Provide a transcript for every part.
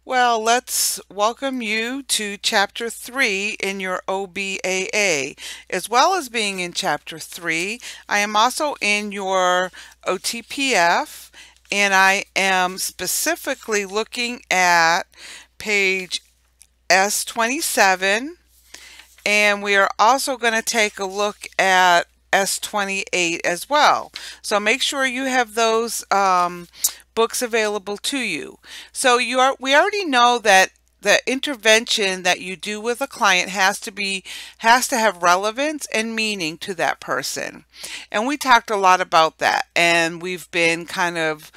Well, let's welcome you to Chapter 3 in your OBAA. As well as being in Chapter 3, I am also in your OTPF, and I am specifically looking at page S27, and we are also going to take a look at S28 as well. So make sure you have those books available to you. So we already know that the intervention that you do with a client has to have relevance and meaning to that person. And we talked a lot about that, and we've been kind of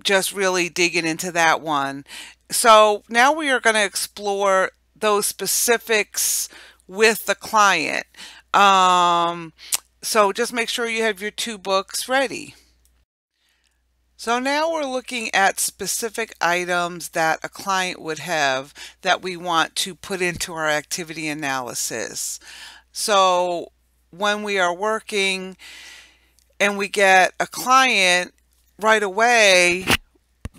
just really digging into that one. So now we are going to explore those specifics with the client. So just make sure you have your two books ready. So now we're looking at specific items that a client would have that we want to put into our activity analysis. So when we are working and we get a client, right away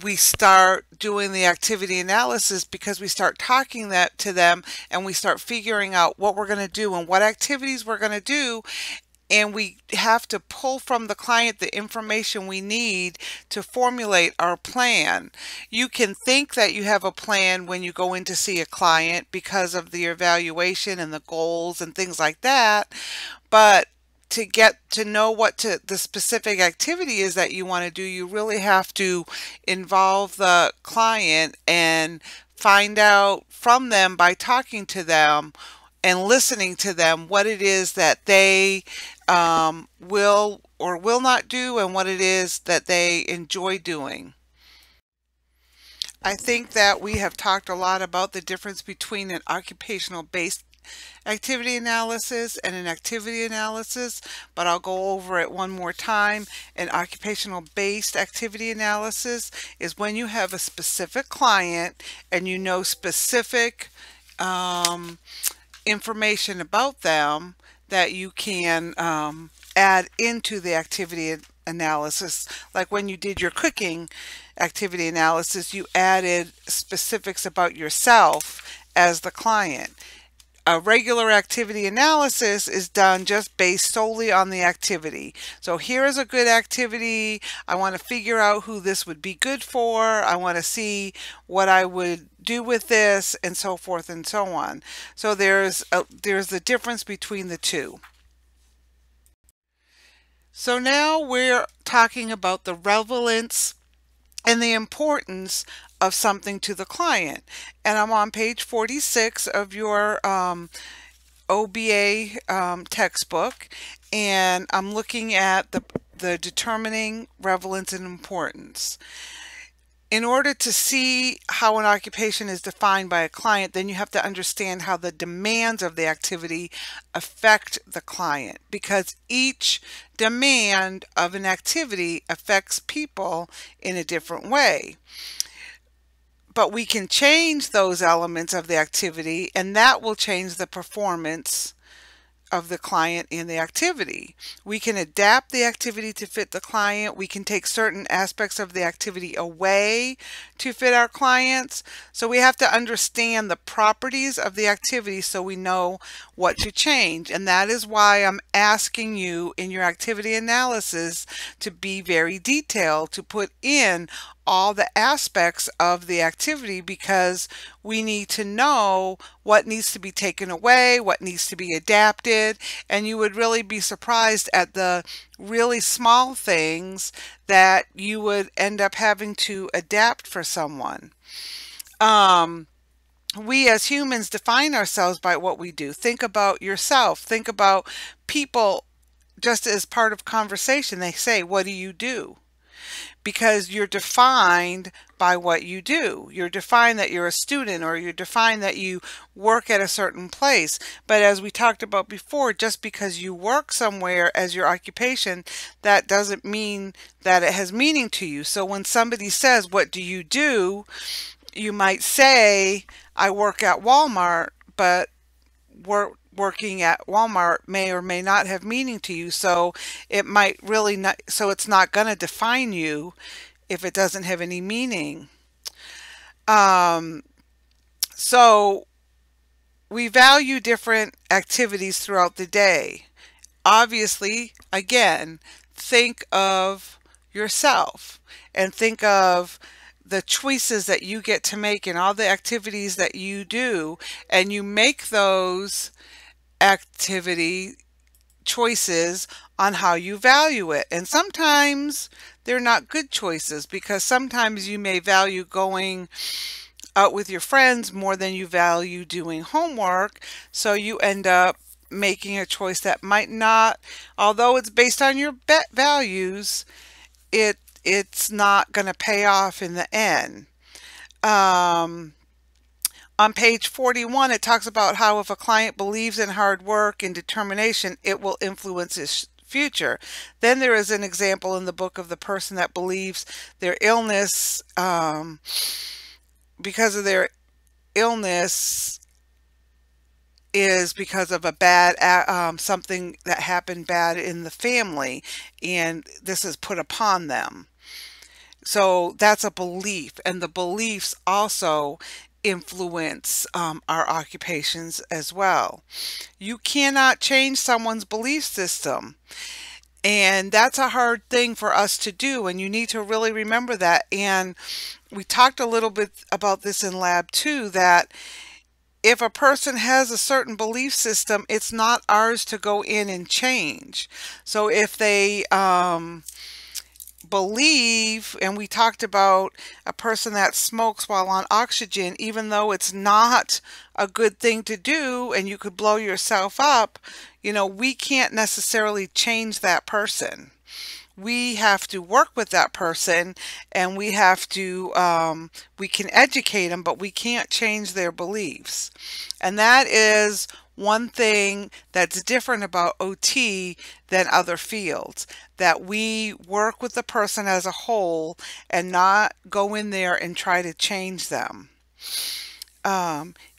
we start doing the activity analysis because we start talking to them and we start figuring out what we're going to do and what activities we're going to do. And we have to pull from the client the information we need to formulate our plan. You can think that you have a plan when you go in to see a client because of the evaluation and the goals and things like that, but to get to know what the specific activity is that you want to do, you really have to involve the client and find out from them by talking to them and listening to them what it is that they will or will not do and what it is that they enjoy doing. I think that we have talked a lot about the difference between an occupational-based activity analysis and an activity analysis, but I'll go over it one more time. An occupational-based activity analysis is when you have a specific client and you know specific information about them that you can add into the activity analysis. Like when you did your cooking activity analysis, you added specifics about yourself as the client. A regular activity analysis is done just based solely on the activity. So here is a good activity. I want to figure out who this would be good for. I want to see what I would do with this, and so forth and so on. So there's the difference between the two. So now we're talking about the relevance and the importance of something to the client. And I'm on page 46 of your OBA textbook, and I'm looking at the determining relevance and importance. In order to see how an occupation is defined by a client, then you have to understand how the demands of the activity affect the client, because each demand of an activity affects people in a different way. But we can change those elements of the activity, and that will change the performance of the client in the activity. We can adapt the activity to fit the client. We can take certain aspects of the activity away to fit our clients. So we have to understand the properties of the activity so we know what to change. And that is why I'm asking you in your activity analysis to be very detailed, to put in all the aspects of the activity, because we need to know what needs to be taken away, what needs to be adapted, and you would really be surprised at the really small things that you would end up having to adapt for someone. We as humans define ourselves by what we do. Think about yourself. Think about people just as part of conversation. They say, "What do you do?" Because you're defined by what you do. You're defined that you're a student, or you're defined that you work at a certain place. But as we talked about before, just because you work somewhere as your occupation, that doesn't mean that it has meaning to you. So when somebody says, "What do you do?" you might say, "I work at Walmart," but working at Walmart may or may not have meaning to you. So it might really not, so it's not going to define you if it doesn't have any meaning. Um, so we value different activities throughout the day. Obviously, again, think of yourself and think of the choices that you get to make and all the activities that you do, and you make those activity choices on how you value it. And sometimes they're not good choices, because sometimes you may value going out with your friends more than you value doing homework. So you end up making a choice that might not, although it's based on your values, it's not going to pay off in the end. Um, on page 41, it talks about how if a client believes in hard work and determination, it will influence his future. Then there is an example in the book of the person that believes their illness, because of their illness is because of a bad something that happened bad in the family, and this is put upon them. So that's a belief, and the beliefs also influence our occupations as well. You cannot change someone's belief system, and that's a hard thing for us to do, and you need to really remember that. And we talked a little bit about this in lab 2, that if a person has a certain belief system, it's not ours to go in and change. So if they believe, and we talked about a person that smokes while on oxygen, even though it's not a good thing to do and you could blow yourself up, we can't necessarily change that person. We have to work with that person, and we have to, we can educate them, but we can't change their beliefs. And that is one thing that's different about OT than other fields, that we work with the person as a whole and not go in there and try to change them.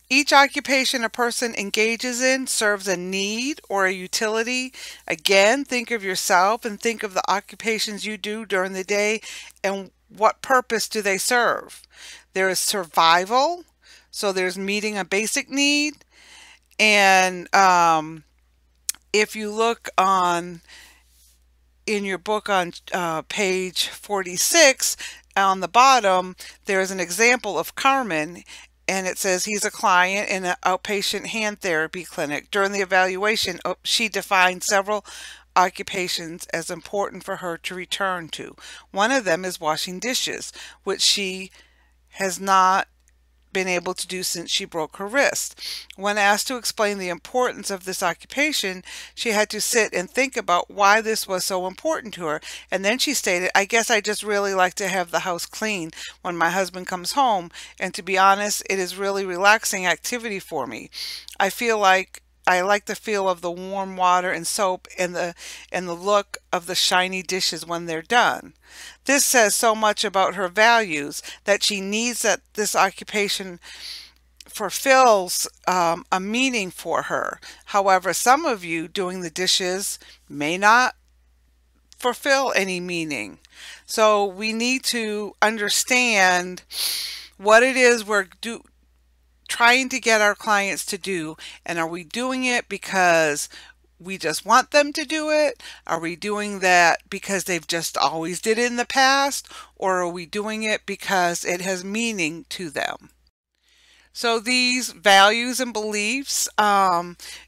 Each occupation a person engages in serves a need or a utility. Again, think of yourself and think of the occupations you do during the day, and what purpose do they serve? There is survival, so there's meeting a basic need. And if you look in your book on page 46, on the bottom, there's an example of Carmen. And it says he's a client in an outpatient hand therapy clinic. During the evaluation, she defined several occupations as important for her to return to. One of them is washing dishes, which she has not been able to do since she broke her wrist. When asked to explain the importance of this occupation, she had to sit and think about why this was so important to her. And then she stated, "I guess I just really like to have the house clean when my husband comes home. And to be honest, it is really relaxing activity for me. I feel like I like the feel of the warm water and soap and the look of the shiny dishes when they're done." This says so much about her values, that she needs that this occupation fulfills a meaning for her. However, some of you doing the dishes may not fulfill any meaning. So we need to understand what it is we're trying to get our clients to do, and are we doing it because we just want them to do it? Are we doing that because they've just always did it in the past? Or are we doing it because it has meaning to them? So these values and beliefs,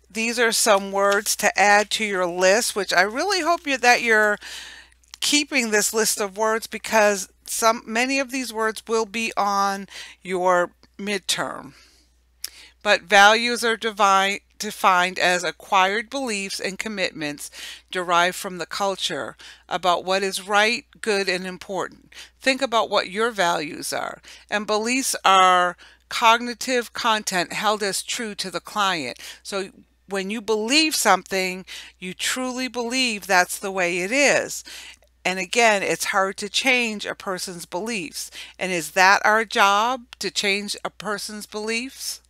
these are some words to add to your list, which I really hope that you're keeping this list of words, because many of these words will be on your midterm. But values are defined as acquired beliefs and commitments derived from the culture about what is right, good, and important. Think about what your values are. And beliefs are cognitive content held as true to the client. So when you believe something, you truly believe that's the way it is. And again, it's hard to change a person's beliefs. And is that our job, to change a person's beliefs?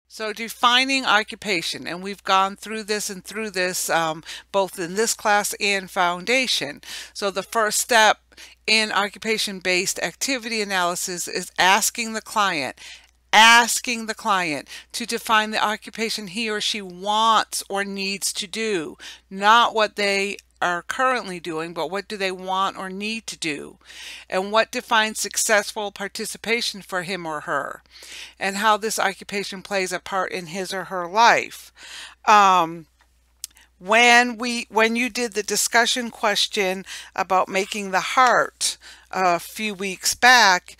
So defining occupation, and we've gone through this and through this both in this class and foundation. So the first step in occupation-based activity analysis is asking the client to define the occupation he or she wants or needs to do, not what they are currently doing, but what do they want or need to do, and what defines successful participation for him or her, and how this occupation plays a part in his or her life. When you did the discussion question about making the heart a few weeks back,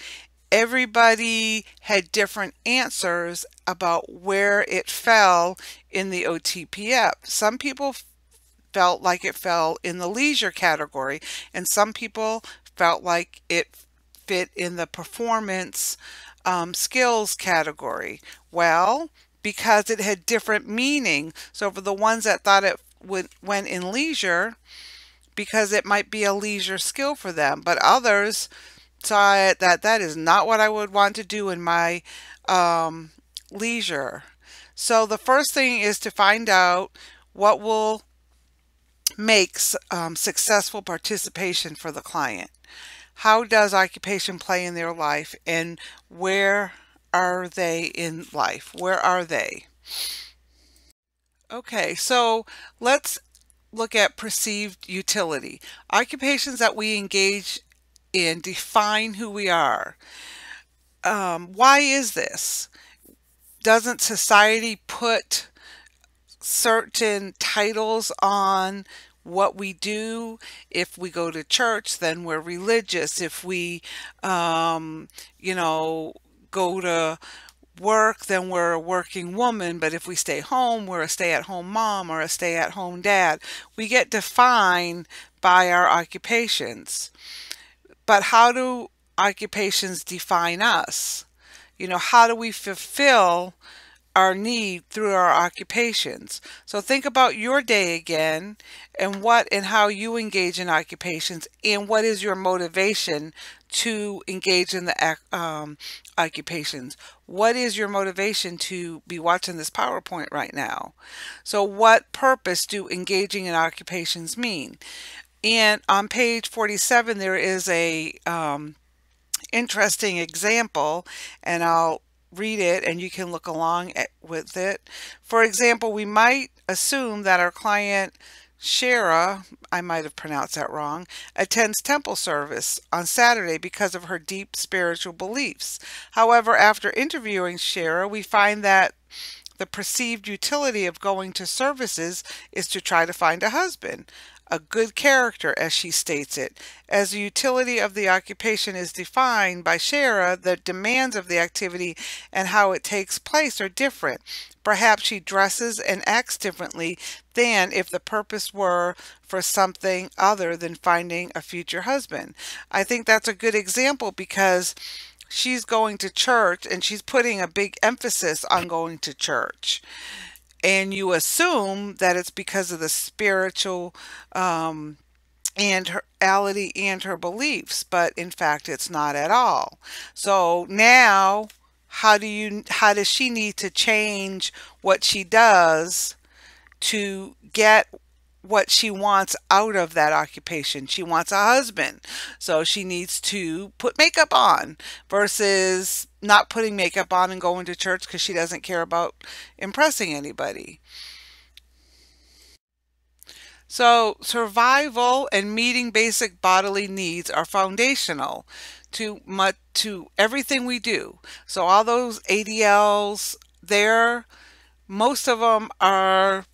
everybody had different answers about where it fell in the OTPF. Some people felt like it fell in the leisure category, and some people felt like it fit in the performance skills category. Well, because it had different meaning, so for the ones that thought it went in leisure, because it might be a leisure skill for them, but others saw it that is not what I would want to do in my leisure. So the first thing is to find out what will make successful participation for the client. How does occupation play in their life, and where are they in life? Where are they? Okay, so let's look at perceived utility. Occupations that we engage in define who we are. Why is this? Doesn't society put certain titles on what we do? If we go to church, then we're religious. If we, go to work, then we're a working woman. But if we stay home, we're a stay-at-home mom or a stay-at-home dad. We get defined by our occupations. But how do occupations define us? How do we fulfill our need through our occupations? So think about your day again, and what and how you engage in occupations, and what is your motivation to engage in the occupations. What is your motivation to be watching this PowerPoint right now? So what purpose do engaging in occupations mean? And on page 47 there is a interesting example, and I'll read it and you can look along with it. For example, we might assume that our client Shara, I might have pronounced that wrong, attends temple service on Saturday because of her deep spiritual beliefs. However, after interviewing Shara, we find that the perceived utility of going to services is to try to find a husband, a good character, as she states it. As the utility of the occupation is defined by Shara, the demands of the activity and how it takes place are different. Perhaps she dresses and acts differently than if the purpose were for something other than finding a future husband. I think that's a good example, because she's going to church and she's putting a big emphasis on going to church. And you assume that it's because of the spiritual and her reality and her beliefs, but in fact it's not at all. So now how does she need to change what she does to get what she wants out of that occupation? She wants a husband, so she needs to put makeup on versus not putting makeup on and going to church because she doesn't care about impressing anybody. So survival and meeting basic bodily needs are foundational to everything we do. So all those ADLs there, most of them are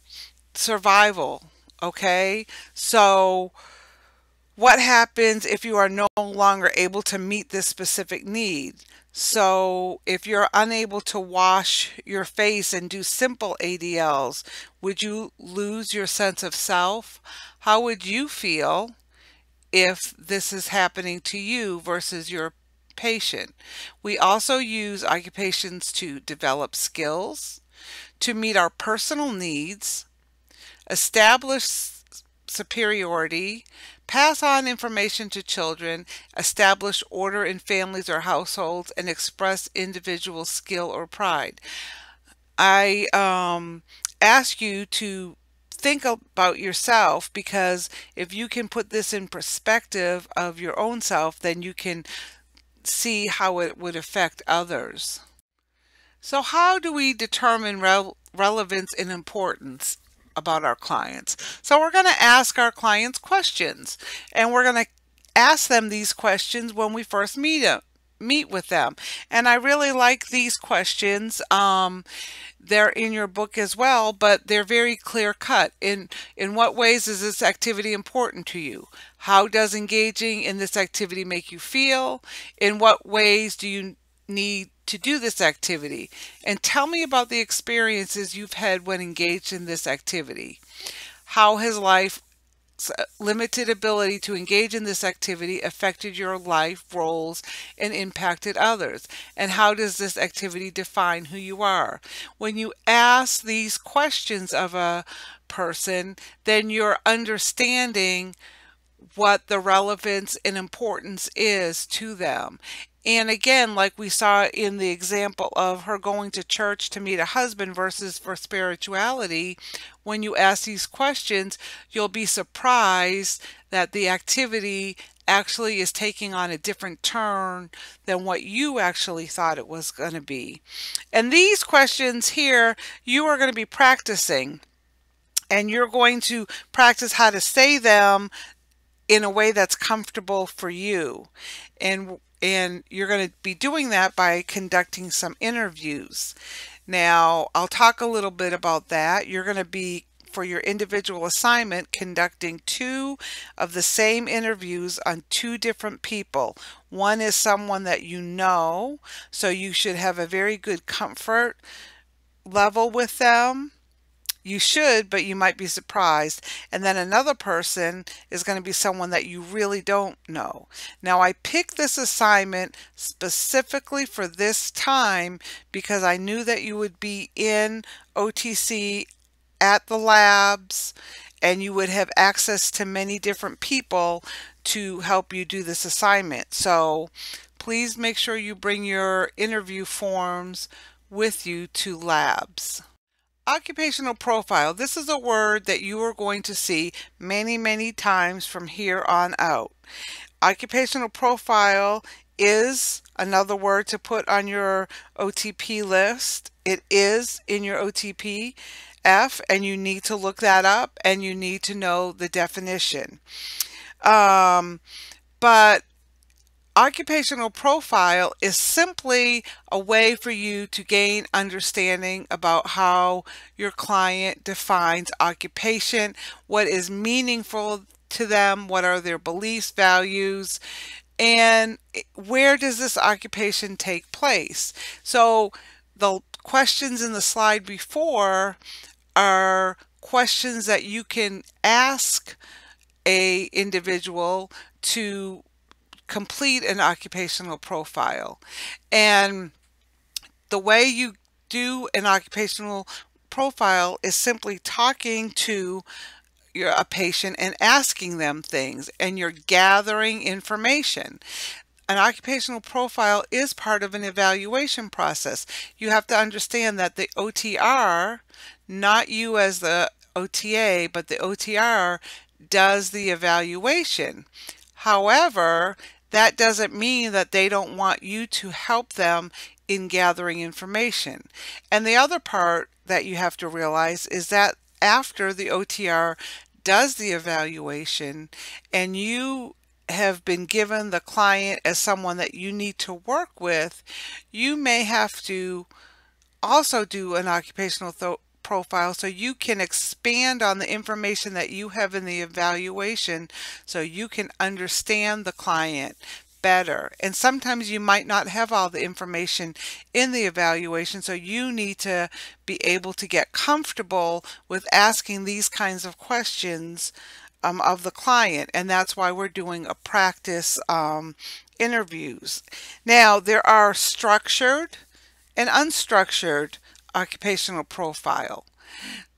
survival. Okay, so what happens if you are no longer able to meet this specific need? So if you're unable to wash your face and do simple ADLs, would you lose your sense of self? How would you feel if this is happening to you versus your patient? We also use occupations to develop skills, to meet our personal needs, establish superiority, pass on information to children, establish order in families or households, and express individual skill or pride. I ask you to think about yourself, because if you can put this in perspective of your own self, then you can see how it would affect others. So how do we determine relevance and importance about our clients? So we're going to ask our clients questions, and we're going to ask them these questions when we first meet with them. And I really like these questions. They're in your book as well, but they're very clear cut. In what ways is this activity important to you? How does engaging in this activity make you feel? In what ways do you need to do this activity? And tell me about the experiences you've had when engaged in this activity. How has life's limited ability to engage in this activity affected your life roles and impacted others? And how does this activity define who you are? When you ask these questions of a person, then you're understanding what the relevance and importance is to them. And again, like we saw in the example of her going to church to meet a husband versus for spirituality, when you ask these questions, you'll be surprised that the activity actually is taking on a different turn than what you actually thought it was going to be. And these questions here, you are going to be practicing, and you're going to practice how to say them in a way that's comfortable for you. And you're going to be doing that by conducting some interviews. Now, I'll talk a little bit about that. You're going to be, for your individual assignment, conducting 2 of the same interviews on 2 different people. One is someone that you know, so you should have a very good comfort level with them. You should, but you might be surprised. And then another person is going to be someone that you really don't know. Now, I picked this assignment specifically for this time because I knew that you would be in OTC at the labs, and you would have access to many different people to help you do this assignment. So please make sure you bring your interview forms with you to labs. Occupational profile. This is a word that you are going to see many, many times from here on out. Occupational profile is another word to put on your OTP list. It is in your OTP-F, and you need to look that up, and you need to know the definition. But occupational profile is simply a way for you to gain understanding about how your client defines occupation, what is meaningful to them, what are their beliefs, values, and where does this occupation take place. So the questions in the slide before are questions that you can ask an individual to complete an occupational profile. And the way you do an occupational profile is simply talking to a patient and asking them things, and you're gathering information. An occupational profile is part of an evaluation process. You have to understand that the OTR, not you as the OTA, but the OTR does the evaluation. However, that doesn't mean that they don't want you to help them in gathering information. And the other part that you have to realize is that after the OTR does the evaluation and you have been given the client as someone that you need to work with, you may have to also do an occupational profile so you can expand on the information that you have in the evaluation so you can understand the client better. And sometimes you might not have all the information in the evaluation, so you need to be able to get comfortable with asking these kinds of questions of the client, and that's why we're doing a practice interviews. Now, there are structured and unstructured occupational profile.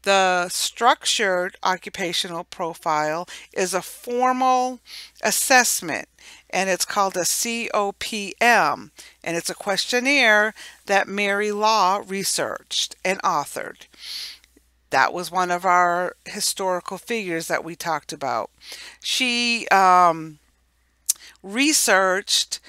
The structured occupational profile is a formal assessment, and it's called a COPM, and it's a questionnaire that Mary Law researched and authored. That was one of our historical figures that we talked about. She researched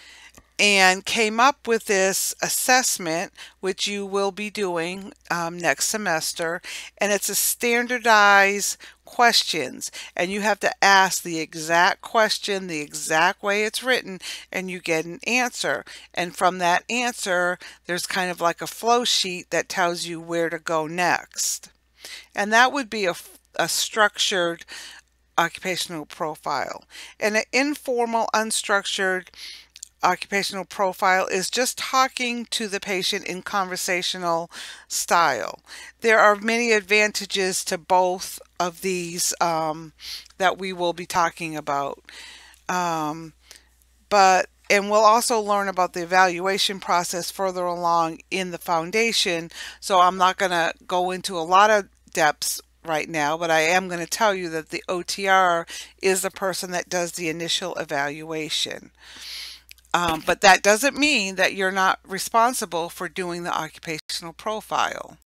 and came up with this assessment, which you will be doing next semester, and it's a standardized questions, and you have to ask the exact question the exact way it's written, and you get an answer, and from that answer there's kind of like a flow sheet that tells you where to go next, and that would be a structured occupational profile. And an informal, unstructured occupational profile is just talking to the patient in conversational style. There are many advantages to both of these that we will be talking about. And we'll also learn about the evaluation process further along in the foundation. So I'm not going to go into a lot of depths right now, but I am going to tell you that the OTR is the person that does the initial evaluation. But that doesn't mean that you're not responsible for doing the occupational profile.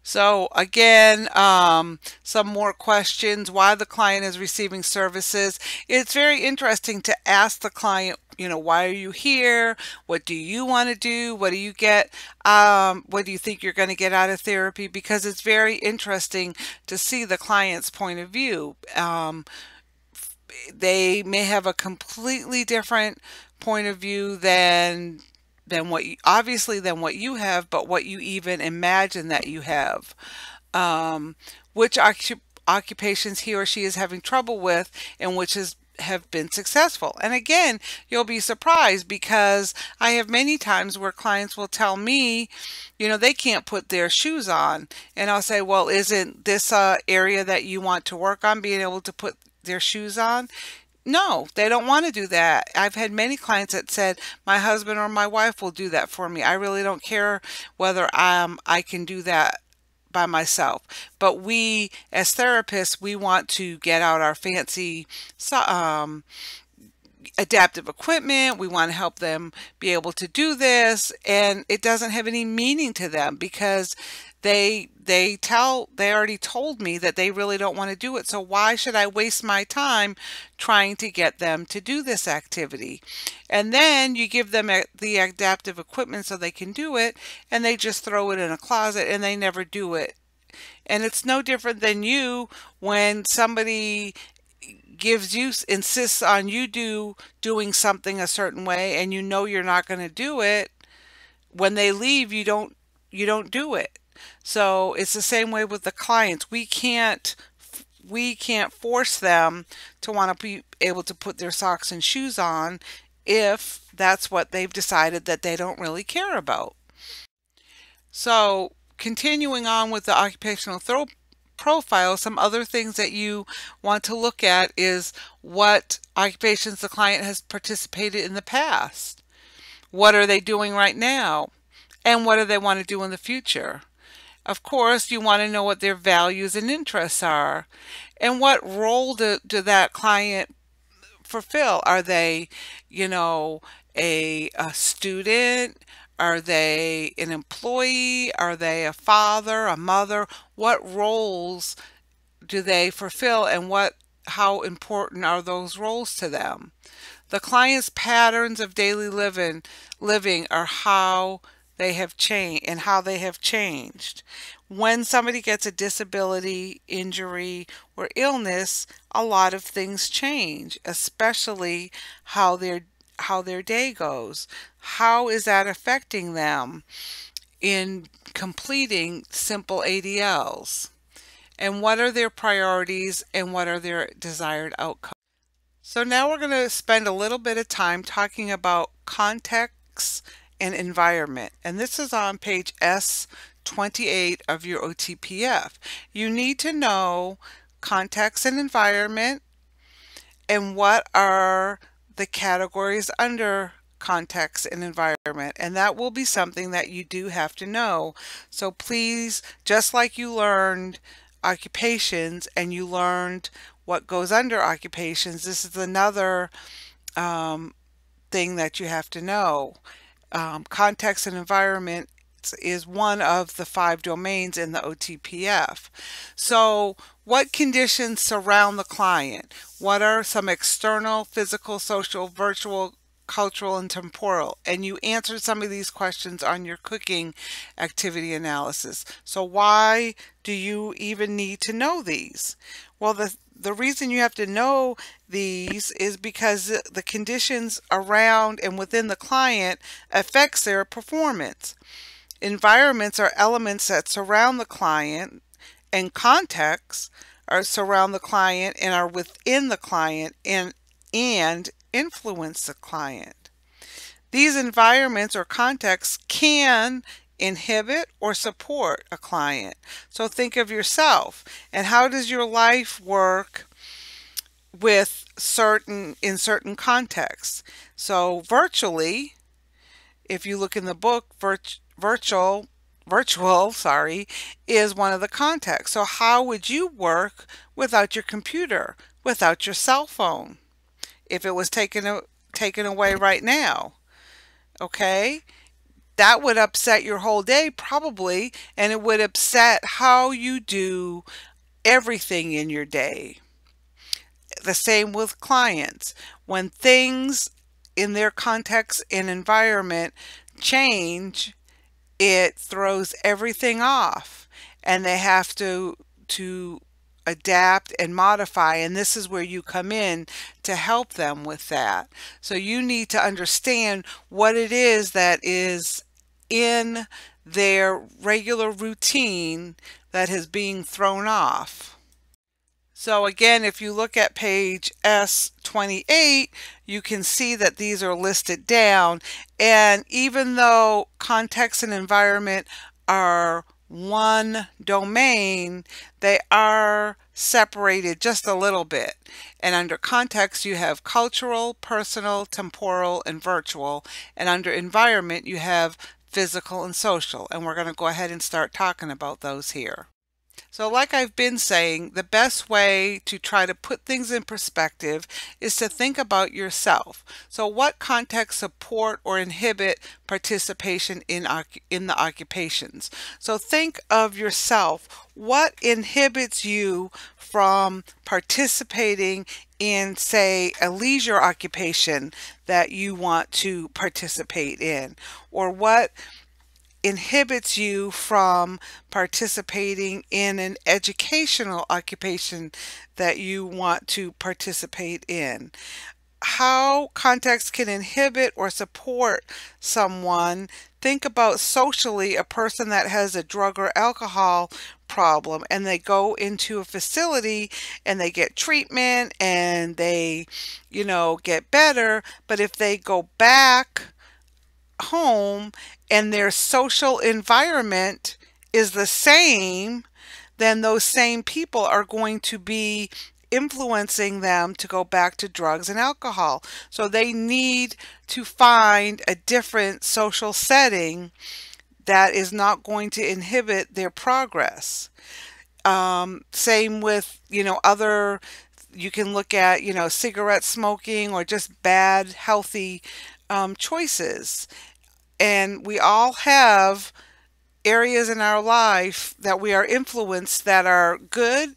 So again, some more questions. Why the client is receiving services. It's very interesting to ask the client, why are you here? What do you want to do? What do you get? What do you think you're going to get out of therapy? Because it's very interesting to see the client's point of view. They may have a completely different point of view than what you, obviously than what you have, but what you even imagine that you have. Which occupations he or she is having trouble with, and which have been successful. And again, you'll be surprised, because I have many times where clients will tell me, they can't put their shoes on, and I'll say, well, isn't this a area that you want to work on, being able to put their shoes on? No, they don't want to do that. I've had many clients that said, my husband or my wife will do that for me. I really don't care whether I can do that by myself. But we, as therapists, we want to get out our fancy adaptive equipment. We want to help them be able to do this, and it doesn't have any meaning to them, because they already told me that they really don't want to do it. So why should I waste my time trying to get them to do this activity? And then you give them the adaptive equipment so they can do it, and they just throw it in a closet and they never do it. And it's no different than you when somebody insists on you doing something a certain way, and you're not going to do it. When they leave, you don't do it. So it's the same way with the clients. We can't force them to want to be able to put their socks and shoes on if that's what they've decided that they don't really care about. So continuing on with the occupational profile, some other things that you want to look at is what occupations the client has participated in the past. What are they doing right now? And what do they want to do in the future? Of course, you want to know what their values and interests are, and what role do that client fulfill. Are they, a student? Are they an employee? Are they a father, a mother? What roles do they fulfill, and how important are those roles to them? The client's patterns of daily living are how they have changed and how they have changed. When somebody gets a disability, injury, or illness, a lot of things change, especially how their day goes. How is that affecting them in completing simple ADLs? And what are their priorities, and what are their desired outcomes? So now we're going to spend a little bit of time talking about context and environment. And this is on page S28 of your OTPF. You need to know context and environment, and what are the categories under context and environment, and that will be something that you do have to know. So please, just like you learned occupations and you learned what goes under occupations, this is another thing that you have to know. Context and environment is one of the 5 domains in the OTPF. So what conditions surround the client? What are some external, physical, social, virtual, cultural, and temporal? And you answered some of these questions on your cooking activity analysis. So why do you even need to know these? Well, the reason you have to know these is because the conditions around and within the client affects their performance. Environments are elements that surround the client, and contexts are surround the client and are within the client and influence the client. These environments or contexts can inhibit or support a client. So think of yourself, and how does your life work with in certain contexts? So virtually, if you look in the book, virtual is one of the contexts. So how would you work without your computer, without your cell phone, if it was taken away right now? Okay, that would upset your whole day probably, and it would upset how you do everything in your day. The same with clients. When things in their context and environment change, it throws everything off, and they have to adapt and modify, and this is where you come in to help them with that. So you need to understand what it is that is in their regular routine that is being thrown off. So again, if you look at page S28, you can see that these are listed down, and even though context and environment are one domain, they are separated just a little bit. And under context, you have cultural, personal, temporal, and virtual. And under environment, you have physical and social. And we're going to go ahead and start talking about those here. So like I've been saying, the best way to try to put things in perspective is to think about yourself. So what contexts support or inhibit participation in the occupations? So think of yourself. What inhibits you from participating in, say, a leisure occupation that you want to participate in? Or what inhibits you from participating in an educational occupation that you want to participate in? How context can inhibit or support someone. Think about socially a person that has a drug or alcohol problem, and they go into a facility and they get treatment and they, get better, but if they go back home and their social environment is the same, then those same people are going to be influencing them to go back to drugs and alcohol. So they need to find a different social setting that is not going to inhibit their progress. Same with, you can look at, cigarette smoking or just bad healthy choices. And we all have areas in our life that we are influenced that are good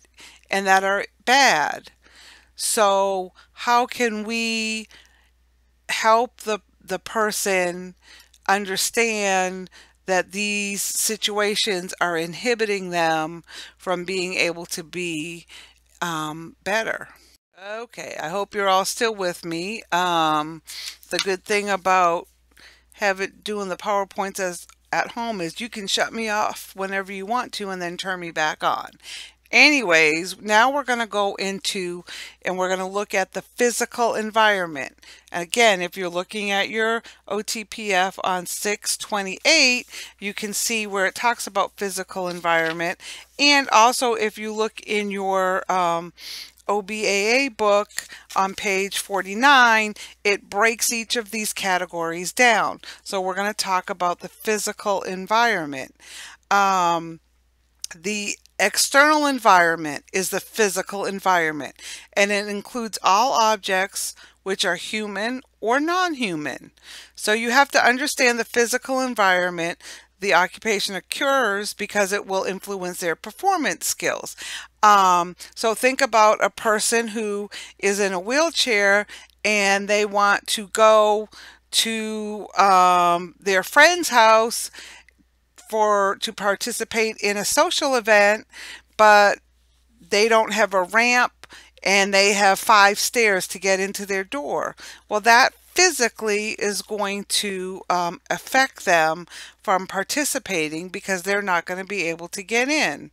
and that are bad. So how can we help the person understand that these situations are inhibiting them from being able to be better? Okay, I hope you're all still with me. The good thing about doing the PowerPoints as at home is you can shut me off whenever you want to and then turn me back on. Anyways, now we're going to go into and we're going to look at the physical environment. And again, if you're looking at your OTPF on 628, you can see where it talks about physical environment. And also if you look in your OBAA book on page 49, it breaks each of these categories down. So we're going to talk about the physical environment. The external environment is the physical environment, and it includes all objects which are human or non-human. So you have to understand the physical environment the occupation occurs because it will influence their performance skills. So think about a person who is in a wheelchair and they want to go to their friend's house to participate in a social event, but they don't have a ramp and they have 5 stairs to get into their door. Well, that physically is going to affect them from participating because they're not going to be able to get in.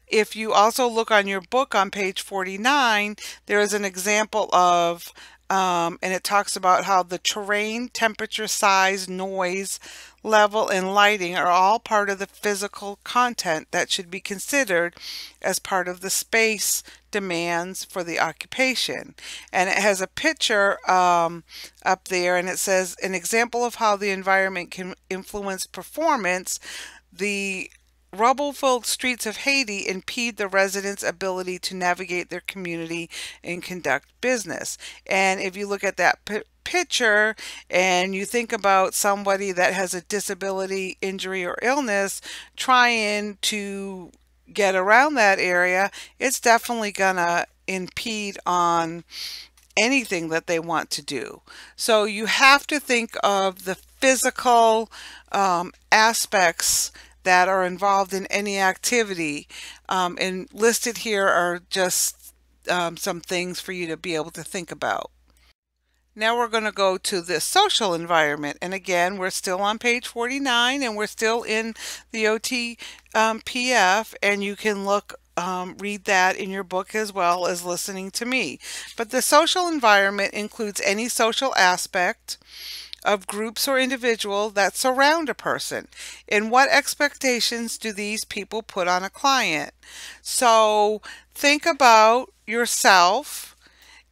If you also look on your book on page 49, there is an example of, and it talks about how the terrain, temperature, size, noise, level, and lighting are all part of the physical content that should be considered as part of the space demands for the occupation. And it has a picture up there, and it says, an example of how the environment can influence performance. The rubble-filled streets of Haiti impede the residents' ability to navigate their community and conduct business. And if you look at that picture and you think about somebody that has a disability, injury, or illness trying to get around that area, it's definitely gonna impede on anything that they want to do. So you have to think of the physical aspects that are involved in any activity, and listed here are just some things for you to be able to think about. Now we're going to go to the social environment, and again we're still on page 49 and we're still in the OT-PF, and you can read that in your book as well as listening to me. But the social environment includes any social aspect of groups or individual that surround a person. And what expectations do these people put on a client? So think about yourself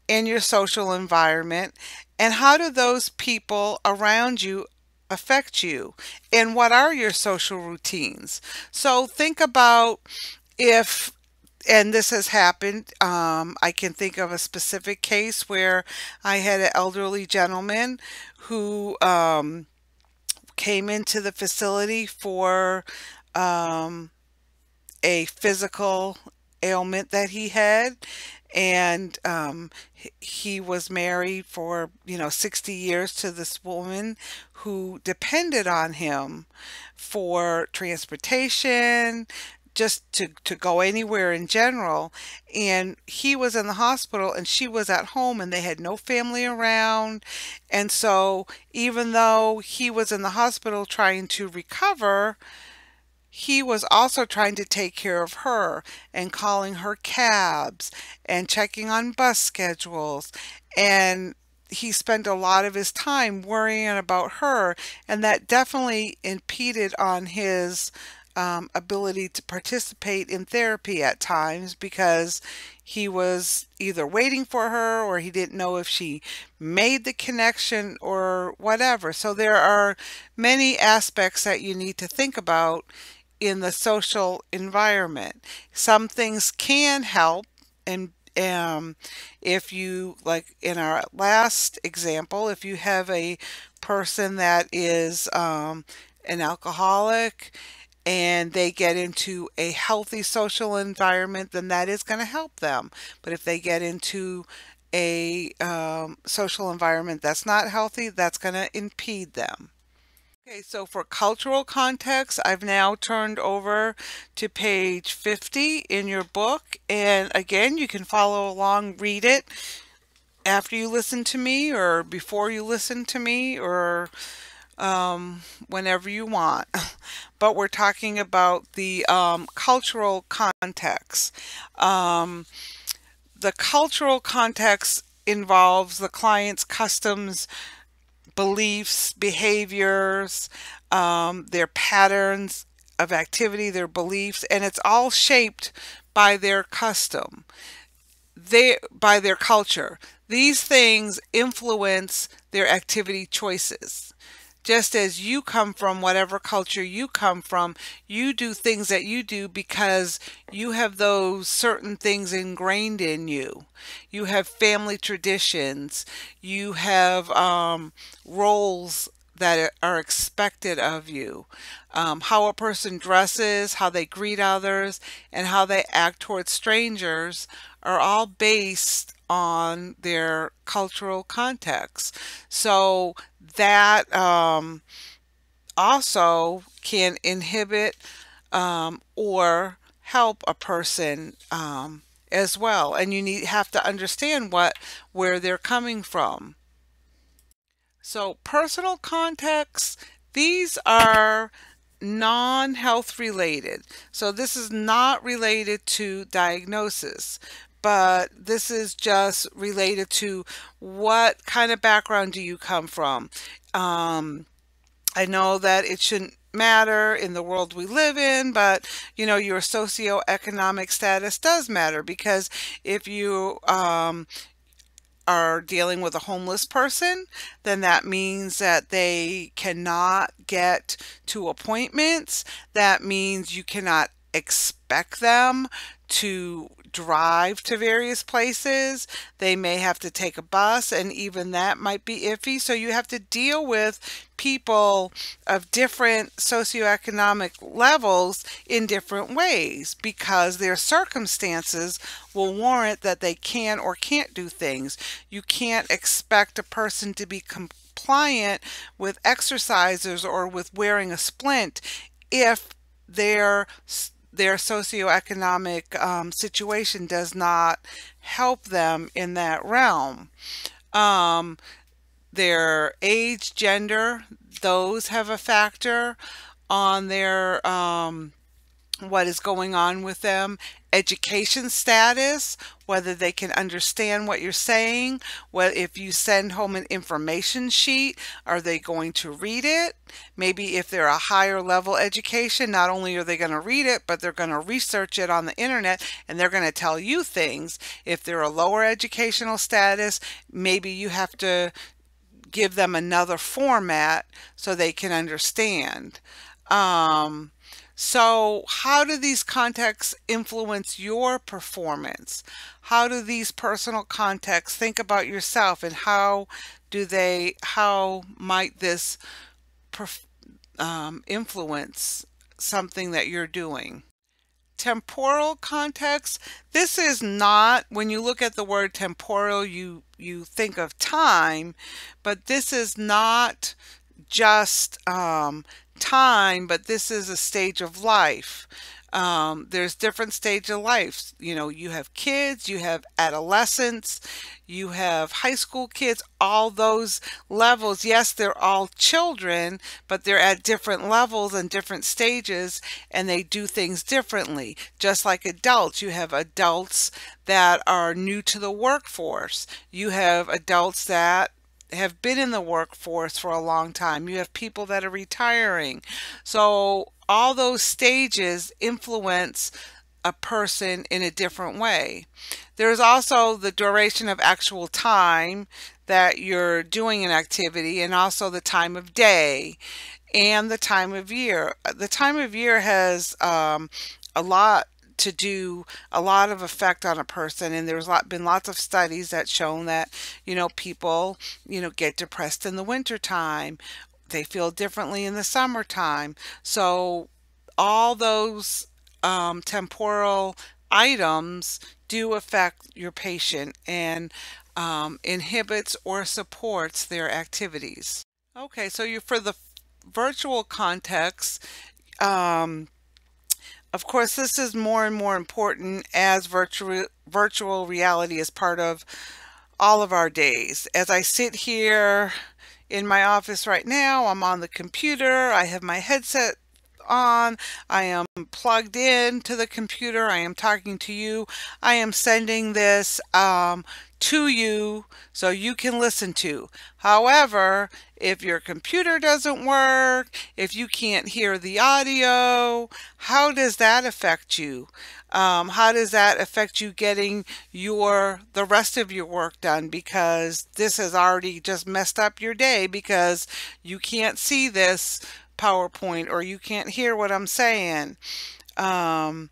and your social environment, and how do those people around you affect you, and what are your social routines? So think about if, and this has happened, I can think of a specific case where I had an elderly gentleman who came into the facility for a physical ailment that he had, and he was married for 60 years to this woman who depended on him for transportation, just to go anywhere in general. And he was in the hospital and she was at home and they had no family around. And so even though he was in the hospital trying to recover, he was also trying to take care of her and calling her cabs and checking on bus schedules. And he spent a lot of his time worrying about her, and that definitely impeded on his ability to participate in therapy at times, because he was either waiting for her or he didn't know if she made the connection or whatever. So there are many aspects that you need to think about in the social environment. Some things can help, and if you, like in our last example, if you have a person that is an alcoholic and they get into a healthy social environment, then that is going to help them. But if they get into a social environment that's not healthy, that's going to impede them. Okay, so for cultural context, I've now turned over to page 50 in your book. And again, you can follow along, read it after you listen to me or before you listen to me, or whenever you want. But we're talking about the cultural context. The cultural context involves the client's customs, beliefs, behaviors, their patterns of activity, their beliefs, and it's all shaped by their custom. by their culture. These things influence their activity choices. Just as you come from whatever culture you come from, you do things that you do because you have those certain things ingrained in you. You have family traditions. You have roles that are expected of you. How a person dresses, how they greet others, and how they act towards strangers are all based on their cultural context. So that also can inhibit or help a person as well. And you have to understand where they're coming from. So personal contexts, these are non-health related. So this is not related to diagnosis, but this is just related to what kind of background do you come from. I know that it shouldn't matter in the world we live in, but your socioeconomic status does matter, because if you are dealing with a homeless person, then that means that they cannot get to appointments. That means you cannot expect them to drive to various places. They may have to take a bus, and even that might be iffy. So you have to deal with people of different socioeconomic levels in different ways, because their circumstances will warrant that they can or can't do things. You can't expect a person to be compliant with exercises or with wearing a splint if their socioeconomic situation does not help them in that realm. Their age, gender, those have a factor on their what is going on with them. Education status, whether they can understand what you're saying. Well, if you send home an information sheet, are they going to read it? Maybe if they're a higher level education, not only are they going to read it, but they're going to research it on the internet, and they're going to tell you things. If they're a lower educational status, maybe you have to give them another format so they can understand. So how do these contexts influence your performance? How do these personal contexts think about yourself, and how might this influence something that you're doing? Temporal context, this is not, when you look at the word temporal, you think of time, but this is not just time, but this is a stage of life. There's different stage of life. You have kids, you have adolescents, you have high school kids, all those levels. Yes, they're all children, but they're at different levels and different stages, and they do things differently. Just like adults, you have adults that are new to the workforce. You have adults that have been in the workforce for a long time. You have people that are retiring. So all those stages influence a person in a different way. There's also the duration of actual time that you're doing an activity, and also the time of day and the time of year. The time of year has a lot of effect on a person, and there's been lots of studies that shown that people get depressed in the winter time. They feel differently in the summertime. So all those temporal items do affect your patient, and inhibits or supports their activities. Okay, so for the virtual context, of course, this is more and more important as virtual reality is part of all of our days. As I sit here in my office right now, I'm on the computer, I have my headset on, I am plugged in to the computer, I am talking to you, I am sending this to you so you can listen to. However, if your computer doesn't work, if you can't hear the audio, how does that affect you? How does that affect you getting the rest of your work done? Because this has already just messed up your day because you can't see this PowerPoint or you can't hear what I'm saying. But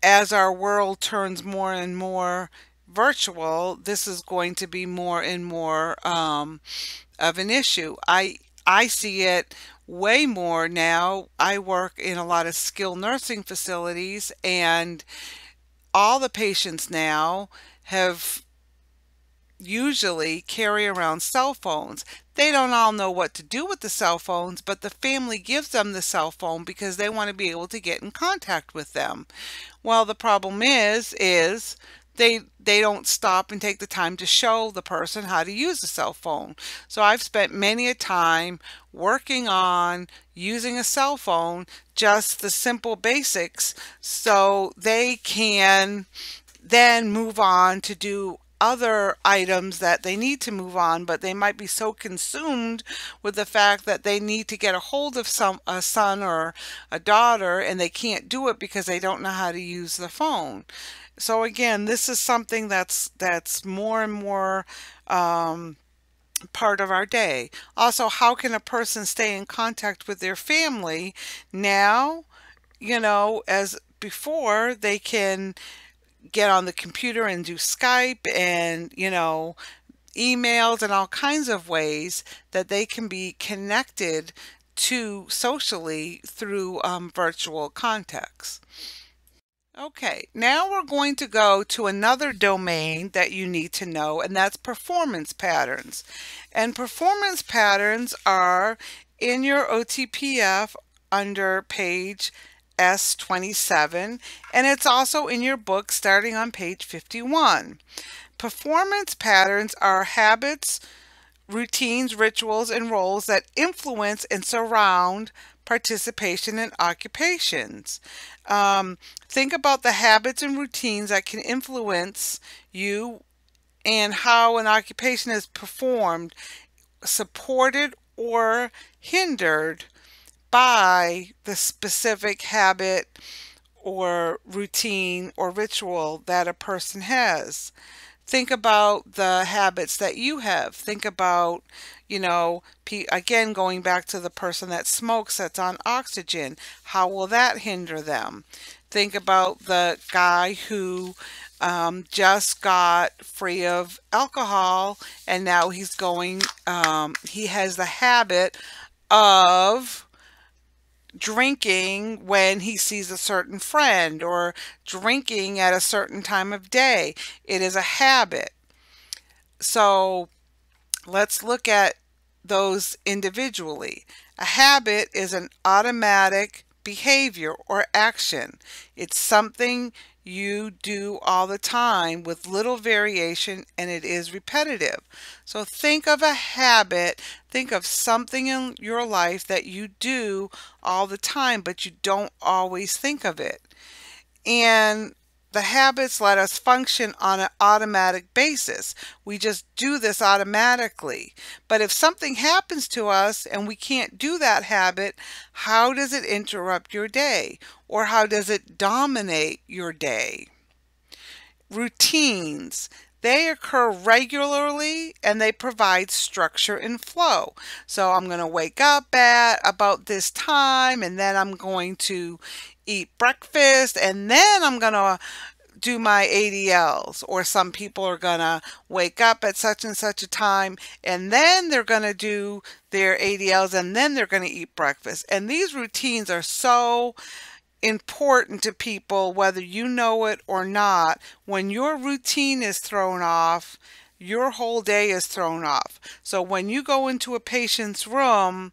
as our world turns more and more virtual, this is going to be more and more of an issue. I see it way more now. I work in a lot of skilled nursing facilities, and all the patients now have usually carry around cell phones. They don't all know what to do with the cell phones, but the family gives them the cell phone because they want to be able to get in contact with them. Well, the problem is they don't stop and take the time to show the person how to use a cell phone. So I've spent many a time working on using a cell phone, just the simple basics, so they can then move on to do other items that they need to move on, but they might be so consumed with the fact that they need to get a hold of a son or a daughter, and they can't do it because they don't know how to use the phone. So again, this is something that's more and more part of our day. Also, how can a person stay in contact with their family now? You know, as before, they can get on the computer and do Skype and, you know, emails and all kinds of ways that they can be connected to socially through virtual contexts. Okay, now we're going to go to another domain that you need to know, and that's performance patterns. And performance patterns are in your OTPF under page S27, and it's also in your book starting on page 51. Performance patterns are habits, routines, rituals, and roles that influence and surround participation in occupations. Think about the habits and routines that can influence you and how an occupation is performed, supported or hindered by the specific habit or routine or ritual that a person has. Think about the habits that you have. Think about, you know, again, going back to the person that smokes that's on oxygen. How will that hinder them? Think about the guy who just got free of alcohol and now he's going, he has the habit of drinking when he sees a certain friend or drinking at a certain time of day. It is a habit. So let's look at those individually. A habit is an automatic behavior or action. It's something you do all the time with little variation, and it is repetitive. So think of a habit, think of something in your life that you do all the time, but you don't always think of it. And the habits let us function on an automatic basis. We just do this automatically. But if something happens to us and we can't do that habit, how does it interrupt your day? Or how does it dominate your day? Routines. They occur regularly and they provide structure and flow. So I'm going to wake up at about this time, and then I'm going to eat breakfast, and then I'm going to do my ADLs. Or some people are going to wake up at such and such a time, and then they're going to do their ADLs, and then they're going to eat breakfast. And these routines are so important to people, whether you know it or not. When your routine is thrown off, your whole day is thrown off. So when you go into a patient's room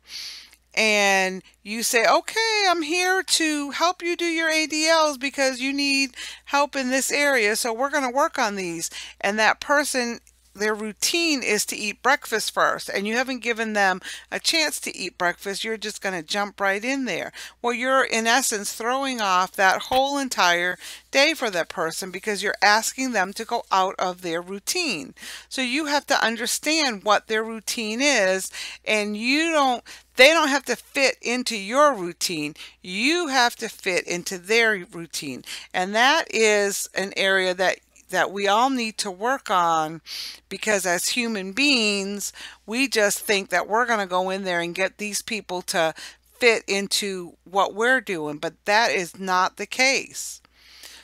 and you say, okay, I'm here to help you do your ADLs because you need help in this area, so we're going to work on these. And that person, their routine is to eat breakfast first, and you haven't given them a chance to eat breakfast, you're just going to jump right in there. Well, you're in essence throwing off that whole entire day for that person because you're asking them to go out of their routine. So you have to understand what their routine is, and they don't have to fit into your routine. You have to fit into their routine. And that is an area that we all need to work on, because as human beings, we just think that we're going to go in there and get these people to fit into what we're doing, but that is not the case.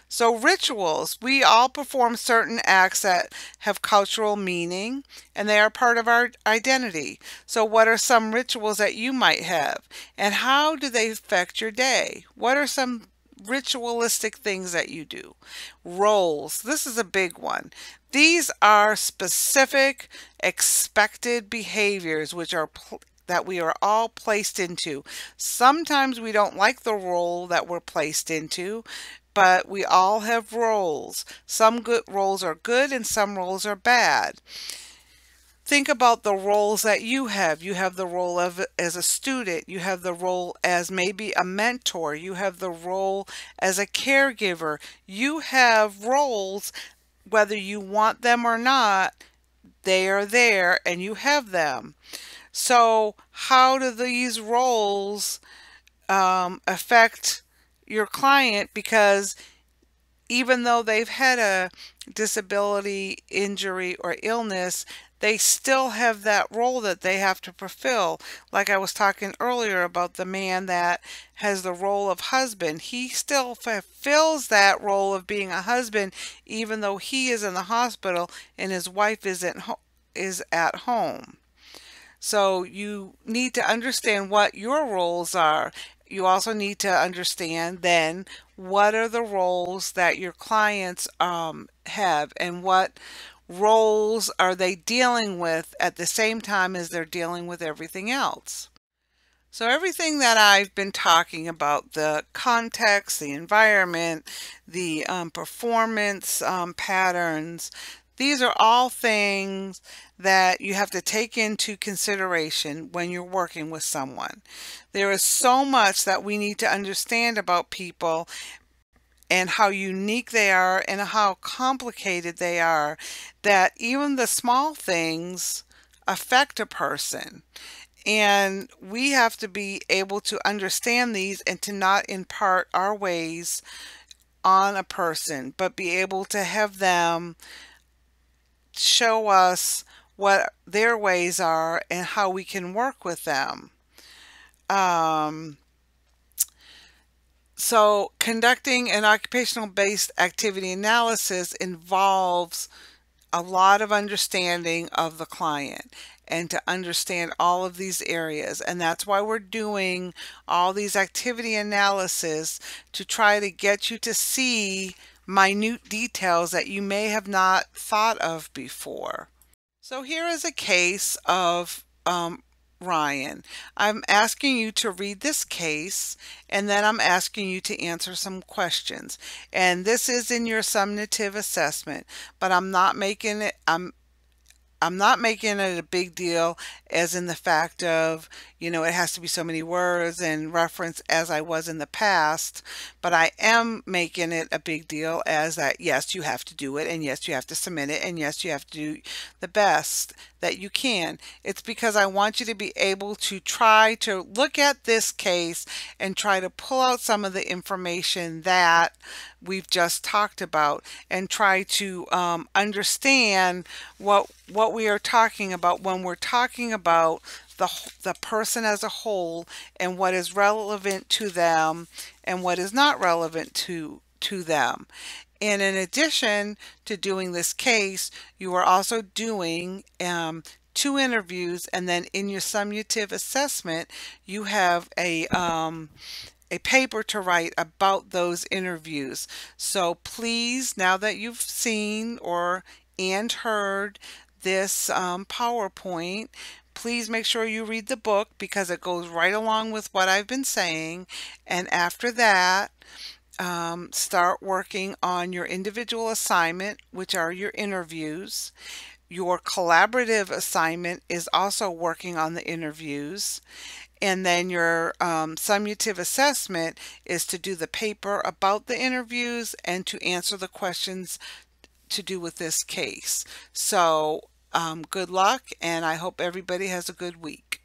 So rituals, we all perform certain acts that have cultural meaning, and they are part of our identity. So what are some rituals that you might have, and how do they affect your day? What are some ritualistic things that you do? Roles, this is a big one. These are specific expected behaviors that we are all placed into. Sometimes we don't like the role that we're placed into, but we all have roles. Some good roles are good and some roles are bad. Think about the roles that you have. You have the role as a student. You have the role as maybe a mentor. You have the role as a caregiver. You have roles, whether you want them or not, they are there and you have them. So how do these roles affect your client? Because even though they've had a disability, injury, or illness, they still have that role that they have to fulfill. Like I was talking earlier about the man that has the role of husband. He still fulfills that role of being a husband, even though he is in the hospital and his wife is at home. So you need to understand what your roles are. You also need to understand then what are the roles that your clients have, and what roles are they dealing with at the same time as they're dealing with everything else. So everything that I've been talking about, the context, the environment, the performance patterns, these are all things that you have to take into consideration when you're working with someone. There is so much that we need to understand about people and how unique they are and how complicated they are, that even the small things affect a person. And we have to be able to understand these and to not impart our ways on a person, but be able to have them show us what their ways are and how we can work with them. So conducting an occupational-based activity analysis involves a lot of understanding of the client and to understand all of these areas. And that's why we're doing all these activity analysis, to try to get you to see minute details that you may have not thought of before. So here is a case of Ryan. I'm asking you to read this case, and then I'm asking you to answer some questions. And this is in your summative assessment, but I'm not making it a big deal, as in the fact of, it has to be so many words and reference as I was in the past, but I am making it a big deal as that, yes, you have to do it, and yes, you have to submit it, and yes, you have to do the best that you can. It's because I want you to be able to try to look at this case and try to pull out some of the information that we've just talked about, and try to understand what we are talking about when we're talking about the person as a whole, and what is relevant to them and what is not relevant to them. And in addition to doing this case, you are also doing 2 interviews, and then in your summative assessment you have a paper to write about those interviews. So please, now that you've seen and heard this PowerPoint, please make sure you read the book, because it goes right along with what I've been saying. And after that, start working on your individual assignment, which are your interviews. Your collaborative assignment is also working on the interviews. And then your summative assessment is to do the paper about the interviews and to answer the questions to do with this case. So good luck, and I hope everybody has a good week.